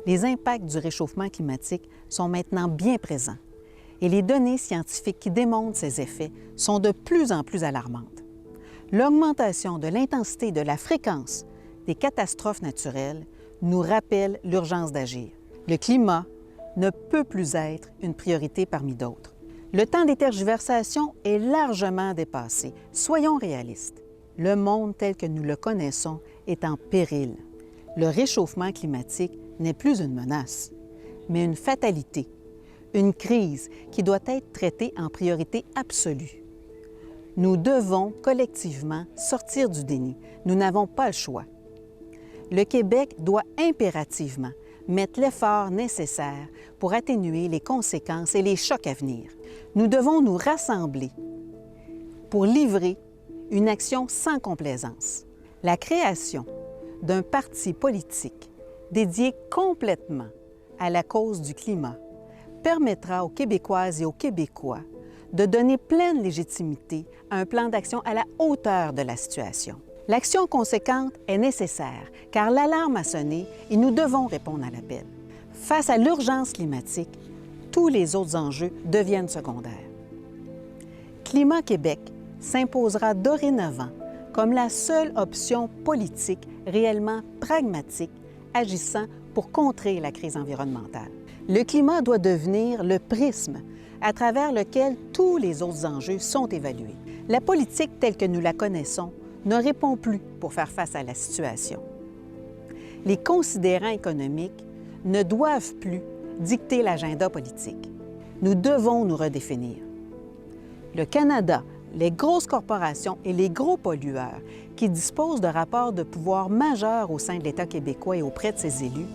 Les impacts du réchauffement climatique sont maintenant bien présents et les données scientifiques qui démontrent ces effets sont de plus en plus alarmantes. L'augmentation de l'intensité et de la fréquence des catastrophes naturelles nous rappelle l'urgence d'agir. Le climat ne peut plus être une priorité parmi d'autres. Le temps des tergiversations est largement dépassé. Soyons réalistes. Le monde tel que nous le connaissons est en péril. Le réchauffement climatique n'est plus une menace, mais une fatalité, une crise qui doit être traitée en priorité absolue. Nous devons collectivement sortir du déni. Nous n'avons pas le choix. Le Québec doit impérativement mettre l'effort nécessaire pour atténuer les conséquences et les chocs à venir. Nous devons nous rassembler pour livrer une action sans complaisance. La création d'un parti politique dédié complètement à la cause du climat permettra aux Québécoises et aux Québécois de donner pleine légitimité à un plan d'action à la hauteur de la situation. L'action conséquente est nécessaire car l'alarme a sonné et nous devons répondre à l'appel. Face à l'urgence climatique, tous les autres enjeux deviennent secondaires. Climat Québec s'imposera dorénavant comme la seule option politique réellement pragmatique agissant pour contrer la crise environnementale. Le climat doit devenir le prisme à travers lequel tous les autres enjeux sont évalués. La politique telle que nous la connaissons ne répond plus pour faire face à la situation. Les considérants économiques ne doivent plus dicter l'agenda politique. Nous devons nous redéfinir. Le Canada, les grosses corporations et les gros pollueurs qui disposent de rapports de pouvoir majeurs au sein de l'État québécois et auprès de ses élus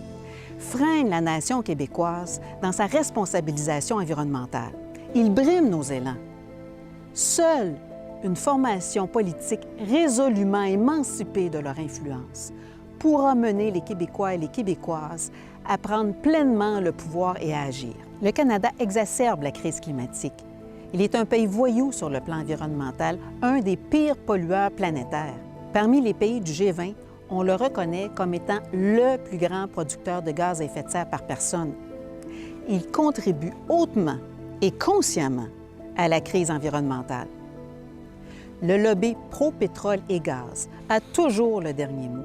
freinent la nation québécoise dans sa responsabilisation environnementale. Ils briment nos élans. Seule une formation politique résolument émancipée de leur influence pourra mener les Québécois et les Québécoises à prendre pleinement le pouvoir et à agir. Le Canada exacerbe la crise climatique. Il est un pays voyou sur le plan environnemental, un des pires pollueurs planétaires. Parmi les pays du G20, on le reconnaît comme étant le plus grand producteur de gaz à effet de serre par personne. Il contribue hautement et consciemment à la crise environnementale. Le lobby pro-pétrole et gaz a toujours le dernier mot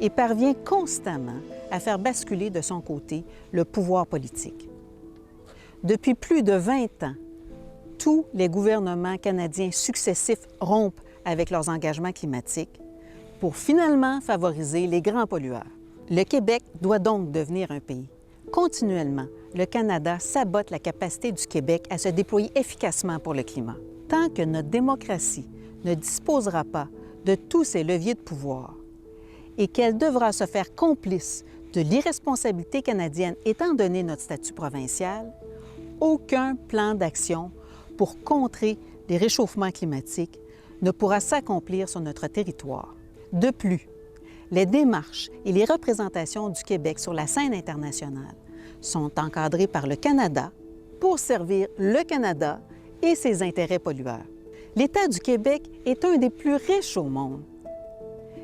et parvient constamment à faire basculer de son côté le pouvoir politique. Depuis plus de 20 ans, tous les gouvernements canadiens successifs rompent avec leurs engagements climatiques pour finalement favoriser les grands pollueurs. Le Québec doit donc devenir un pays. Continuellement, le Canada sabote la capacité du Québec à se déployer efficacement pour le climat. Tant que notre démocratie ne disposera pas de tous ces leviers de pouvoir et qu'elle devra se faire complice de l'irresponsabilité canadienne étant donné notre statut provincial, aucun plan d'action pour contrer les réchauffements climatiques ne pourra s'accomplir sur notre territoire. De plus, les démarches et les représentations du Québec sur la scène internationale sont encadrées par le Canada pour servir le Canada et ses intérêts pollueurs. L'État du Québec est un des plus riches au monde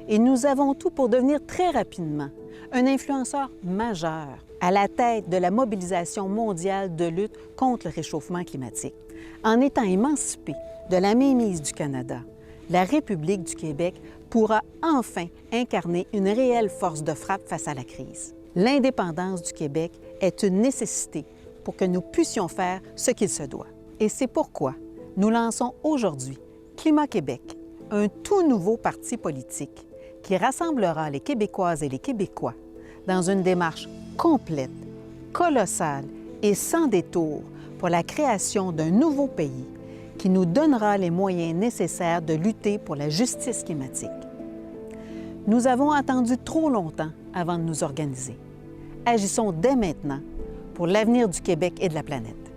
et nous avons tout pour devenir très rapidement un influenceur majeur à la tête de la mobilisation mondiale de lutte contre le réchauffement climatique. En étant émancipé de la mainmise du Canada, la République du Québec pourra enfin incarner une réelle force de frappe face à la crise. L'indépendance du Québec est une nécessité pour que nous puissions faire ce qu'il se doit. Et c'est pourquoi nous lançons aujourd'hui Climat Québec, un tout nouveau parti politique qui rassemblera les Québécoises et les Québécois dans une démarche complète, colossale et sans détour pour la création d'un nouveau pays qui nous donnera les moyens nécessaires de lutter pour la justice climatique. Nous avons attendu trop longtemps avant de nous organiser. Agissons dès maintenant pour l'avenir du Québec et de la planète.